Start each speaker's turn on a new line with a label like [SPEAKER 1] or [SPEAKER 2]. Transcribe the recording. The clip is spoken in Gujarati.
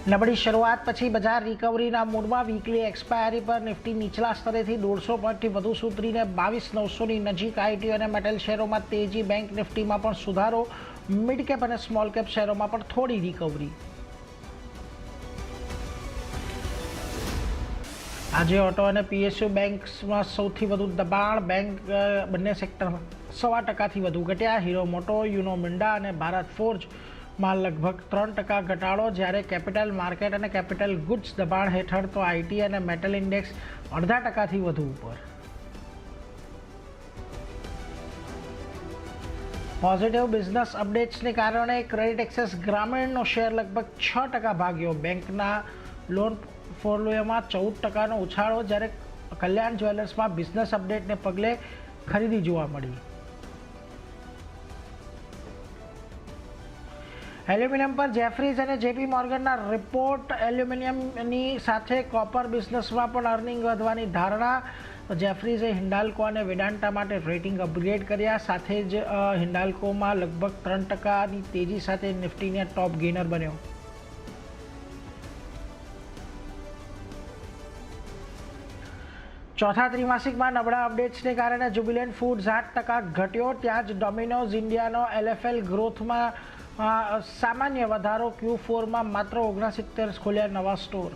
[SPEAKER 1] નબળી શરૂઆત પછી બજાર રિકવરીના મૂડમાં વીકલી એક્સપાયરી પર નિફ્ટી નીચલા સ્તરેથી 150 પોઈન્ટથી વધુ સુધરીને 22,900ની નજીક. આઈટી અને મેટલ શેરોમાં તેજી. બેંક નિફ્ટીમાં પણ સુધારો. મિડ કેપ અને સ્મોલ કેપ શેરોમાં પણ થોડી રિકવરી. આજે ઓટો અને પીએસયુ બેંક્સમાં સૌથી વધુ દબાણ. બેંક બંને સેક્ટરમાં 0.25% વધુ ઘટ્યા. હીરો મોટો, યુનો મિન્ડા અને ભારત ફોર્જ માં લગભગ 3% ઘટાડો. જ્યારે કેપિટલ માર્કેટ અને કેપિટલ ગુડ્સ દબાણ હેઠળ, તો આઈટી અને મેટલ ઇન્ડેક્સ 0.5%થી વધુ ઉપર. પોઝિટિવ બિઝનેસ અપડેટ્સને કારણે ક્રેડિટ એક્સેસ ગ્રામીણનો શેર લગભગ 6% ભાગ્યો. બેંકના લોન પોર્ટફોલિયોમાં 14%નો ઉછાળો. જ્યારે કલ્યાણ જ્વેલર્સમાં બિઝનેસ અપડેટને પગલે ખરીદી જોવા મળી. એલ્યુમિનિયમ પર જેફરીઝ અને જેપી મોર્ગનના રિપોર્ટ. એલ્યુમિનિયમની સાથે કોપર બિઝનેસમાં પણ અર્નિંગ વધવાની ધારણા. જેફરીઝે હિન્ડાલ્કો અને વેદાંતા માટે રેટિંગ અપગ્રેડ કર્યા. સાથે જ હિન્ડાલ્કોમાં લગભગ 3%ની તેજી સાથે નિફ્ટીને ટોપ ગેઇનર બન્યો. ચોથા ત્રિમાસિકમાં નબળા અપડેટ્સને કારણે જ્યુબિલન્ટ ફૂડ્સ 8% ઘટ્યો. ત્યાં જ ડોમિનોઝ ઇન્ડિયાનો એલએફએલ ગ્રોથમાં સામાન્ય વધારો. Q4માં માત્ર 69 ખોલ્યા નવા સ્ટોર.